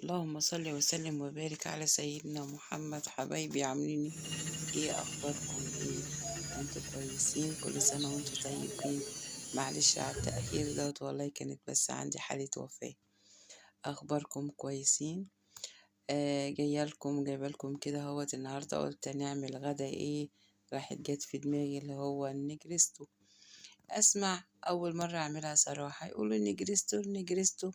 اللهم صل وسلم وبارك على سيدنا محمد. حبايبي عاملين ايه؟ اخباركم ايه؟ انتوا كويسين؟ كل سنة وانتوا طيبين. معلش على التأخير دوت، والله كانت بس عندي حالة وفاة. اخباركم كويسين؟ جايبالكم كده هوت النهاردة، قلت نعمل غدا ايه. راحت جت في دماغي اللي هو النجريسكو. اسمع، اول مرة اعملها صراحة، يقولوا النجريسكو النجريسكو،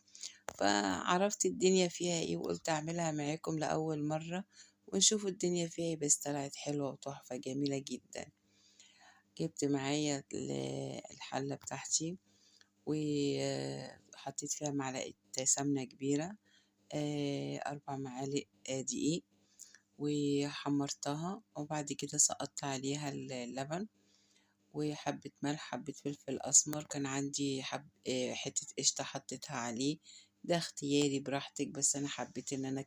فعرفت الدنيا فيها ايه وقلت اعملها معاكم لأول مرة ونشوف الدنيا فيها ايه. بس طلعت حلوة وتحفة جميلة جدا. جبت معايا الحلة بتاعتي وحطيت فيها معلقة سمنة كبيرة، 4 معالق دقيق، وحمرتها وبعد كده سقطت عليها اللبن وحبة ملح، حبة فلفل أسمر، كان عندي حتة قشطة حطيتها عليه. ده اختياري براحتك، بس أنا حبيت إن أنا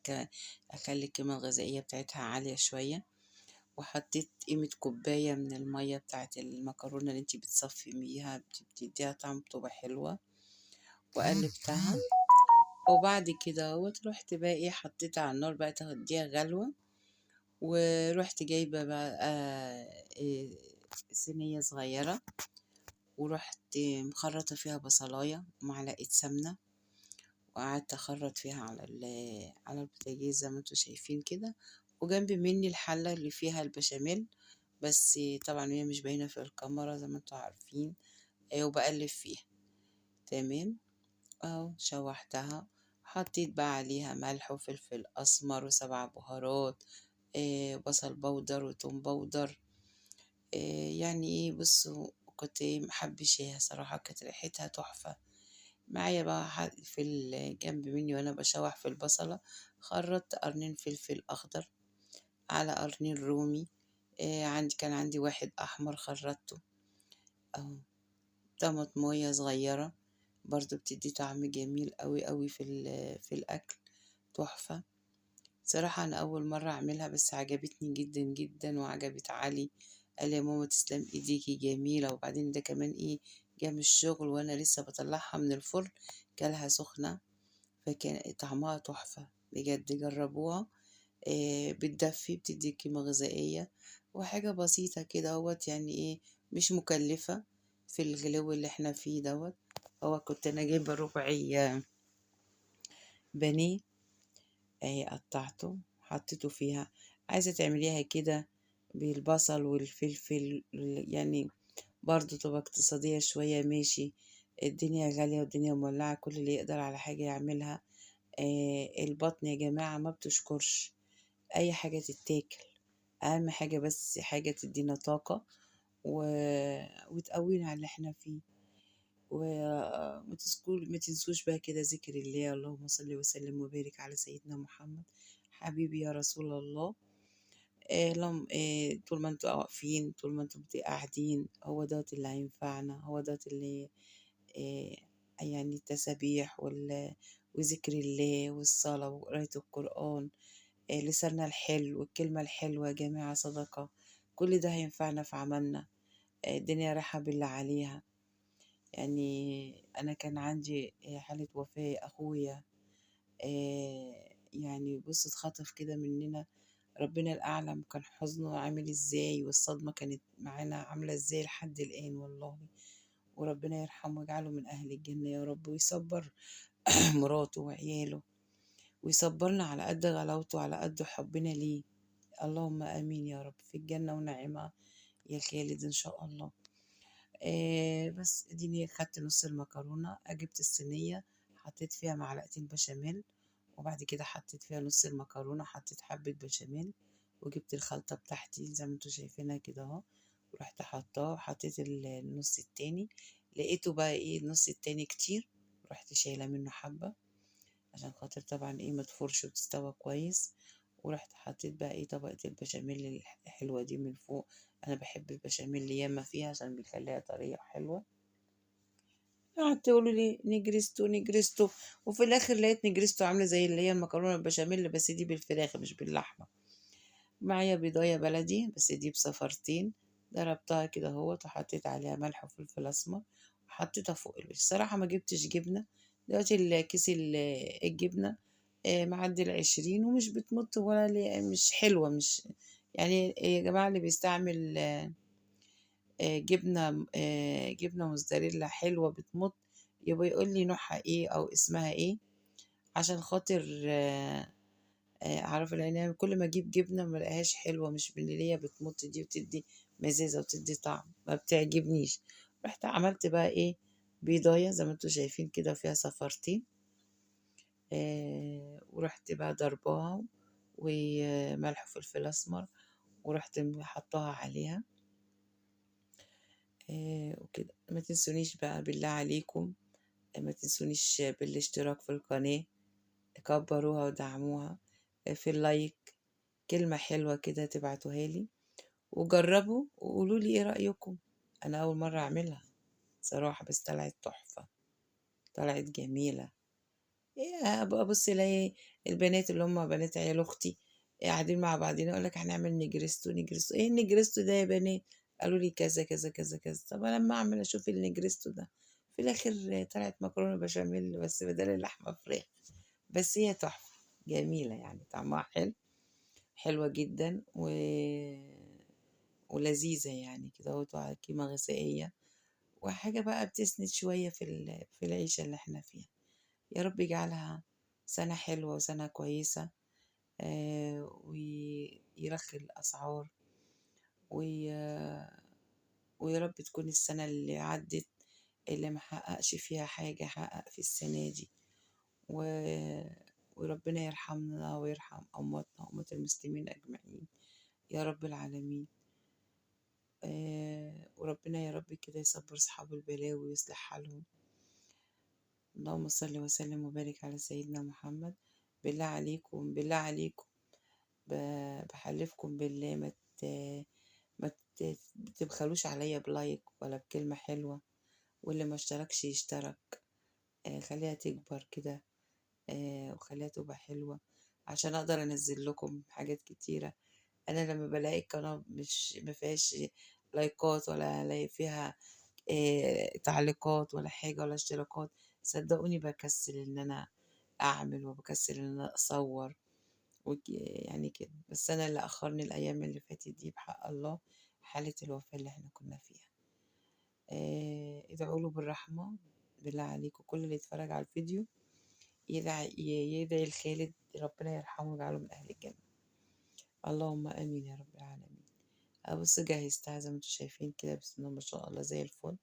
أخلي القيمة الغذائية بتاعتها عالية شوية. وحطيت قيمة كوباية من المية بتاعت المكرونة اللي انتي بتصفي بيها، بتديها طعم، بتبقى حلوة. وقلبتها، وبعد كده رحت بقى ايه، حطيتها على النار بقى تاخديها غلوة. ورحت جايبة بقى صينية صغيرة، ورحت مخرطة فيها بصلاية ومعلقة سمنة، وقعدت أخرط فيها على البوتاجاز زي ما انتوا شايفين كده. وجنب مني الحلة اللي فيها البشاميل، بس طبعا هي مش باينة في الكاميرا زي ما انتوا عارفين. وبقلب فيها تمام اهو. شوحتها، حطيت بقى عليها ملح وفلفل أسمر و7 بهارات، بصل بودر وتوم بودر. يعني ايه، بصوا، كنت محبشاها صراحة، كانت ريحتها تحفة. معايا بقى في الجنب مني وانا بشوح في البصلة، خرطت قرنين فلفل اخضر على قرنين رومي. كان عندي واحد احمر خرطته اهو. طماطمية صغيرة برضو بتدي طعم جميل قوي قوي في الاكل، تحفة. صراحة انا اول مرة اعملها بس عجبتني جدا جدا وعجبت علي. قال يا ماما تسلم ايديكي جميلة. وبعدين ده كمان ايه، جه من الشغل وانا لسه بطلعها من الفرن، كلها سخنة، فكان طعمها تحفة بجد. جربوها، بتدفي، بتدي قيمة غذائية، وحاجة بسيطة كده يعني ايه، مش مكلفة في الغلو اللي احنا فيه دوت. هو كنت انا جايبة ربعي بانيه، قطعته حطيته فيها. عايزة تعمليها كده بالبصل والفلفل يعني، برضو تبقى اقتصادية شوية، ماشي. الدنيا غالية والدنيا مولعة، كل اللي يقدر على حاجة يعملها. البطن يا جماعة ما بتشكرش، أي حاجة تتاكل، أهم حاجة بس حاجة تدينا طاقة و... وتقوينا على اللي احنا فيه. ما تنسوش بقى كده ذكر الله. اللهم صل وسلم وبارك على سيدنا محمد حبيبي يا رسول الله. طول ما انتوا واقفين، طول ما انتوا قاعدين، هو دوت اللي هينفعنا، هو دوت اللي آه يعني التسابيح وذكر الله والصلاة وقراية القرآن. لساننا الحلو والكلمة الحلوة يا جماعة صدقة. كل ده هينفعنا في عملنا. الدنيا رايحة بالله عليها. يعني أنا كان عندي حالة وفاة أخويا، يعني بص اتخطف كده مننا. ربنا الأعلم كان حزنه عامل ازاي والصدمة كانت معانا عاملة ازاي لحد الآن والله. وربنا يرحمه ويجعله من أهل الجنة يا رب، ويصبر مراته وعياله، ويصبرنا على قد غلاوته وعلى قد حبنا ليه. اللهم آمين يا رب، في الجنة ونعيمها يا الخالد إن شاء الله. بس اديني خدت نص المكرونة، جبت الصينية، حطيت فيها معلقتين بشاميل، وبعد كده حطيت فيها نص المكرونة، حطيت حبة بشاميل، وجبت الخلطة بتاعتي زي ما انتوا شايفينها كده اهو. ورحت حطاه، حطيت النص التاني، لقيته بقى ايه النص التاني كتير، رحت شايلة منه حبة عشان خاطر طبعا ايه متفورش وتستوى كويس. ورحت حطيت بقى ايه طبقة البشاميل الحلوة دي من فوق. انا بحب البشاميل ياما فيها عشان بيخليها طرية وحلوة. قعدت يقولوا لي نجرستو نجرستو، وفي الاخر لقيت نجرستو عاملة زي اللي هي المكرونة البشاميل، بس دي بالفراخ مش باللحمة. معايا بيضاية بلدي بس دي بصفرتين، ضربتها كده اهوت وحطيت عليها ملح وفلفل اسمر وحطيتها فوق الوش. الصراحة ما جبتش جبنة دلوقتي، الكيس الجبنة معدي ال20 ومش بتمط ولا مش حلوة، مش يعني يا جماعة اللي بيستعمل جبنة موتزاريلا حلوة بتمط يبقى يقول لي نوعها إيه أو اسمها إيه، عشان خاطر أعرف، لأن أنا كل ما أجيب جبنة ما الاقيهاش حلوة، مش من اللي هي بتمط دي وتدي مزازة وتدي طعم، ما بتعجبنيش. رحت عملت بقى إيه، بيضاية زي ما انتوا شايفين كده فيها صفارتين، ورحت بقى ضرباها وملح وفلفل أسمر، ورحت حطاها عليها وكده. ما تنسونيش بقى بالله عليكم، ما تنسونيش بالاشتراك في القناة، كبروها ودعموها في اللايك، كلمة حلوة كده تبعتوها لي، وجربوا وقولوا لي ايه رأيكم. انا اول مرة اعملها صراحة، بس طلعت تحفة، طلعت جميلة. ايه ابقى ابص الاقي البنات اللي هم بنات عيال اختي قاعدين مع بعضين، اقول لك هنعمل نجرستو. نجرستو ايه النجرستو ده يا بنات؟ قالوا لي كذا كذا كذا كذا. طب أنا لما اعمل اشوف النجرستو ده، في الاخر طلعت مكرونة بشاميل بس بدل اللحمة فراخ. بس هي تحفة جميلة يعني، طعمها حلو، حلوة جدا ولذيذة يعني كده، قيمة غذائية، وحاجة بقى بتسند شوية في العيشة اللي احنا فيها. يا رب يجعلها سنة حلوة وسنة كويسة، ويرخي الأسعار، ويا رب تكون السنة اللي عدت اللي محققش فيها حاجة حقق في السنة دي، و... وربنا يرحمنا ويرحم أمواتنا وأموات المسلمين أجمعين يا رب العالمين. وربنا يا رب كده يصبر أصحاب البلاوي ويصلح حالهم. اللهم صل وسلم وبارك على سيدنا محمد. بالله عليكم، بالله عليكم، بحلفكم بالله ما تبخلوش عليا بلايك ولا بكلمة حلوة، واللي ما اشتركش يشترك، خليها تكبر كده، وخليها تبقى حلوة عشان أقدر أنزل لكم حاجات كتيرة. أنا لما بلاقي القناة مش ما فيهاش لايكات ولا الاقي فيها تعليقات ولا حاجة ولا اشتراكات، صدقوني بكسل ان انا اعمل، وبكسل ان انا اصور يعني كده. بس انا اللي اخرني الايام اللي فاتت دي بحق الله حالة الوفاة اللي احنا كنا فيها. ادعوا له بالرحمة بالله عليكم، كل اللي يتفرج على الفيديو يدعي الخالد ربنا يرحمه ويجعله من اهل الجنة. اللهم امين يا رب العالمين. ابص جهزتها زي ما انتوا شايفين كده، بسم الله ما شاء الله زي الفل.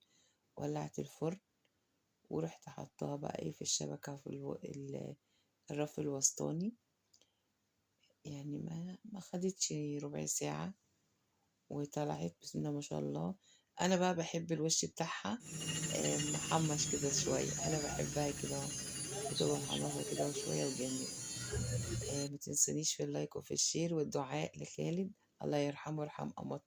ولعت الفرن ورحت حطها بقى ايه في الشبكة في الرف الوسطاني، يعني ما خدتش ربع ساعة وطلعت بسم الله ما شاء الله. انا بقى بحب الوش بتاعها محمش كده شوية، انا بحبها كده بتبقى محمصة كده وشوية وجميل. ما تنسونيش في اللايك وفي الشير والدعاء لخالد، الله يرحمه ويرحم أمواتنا.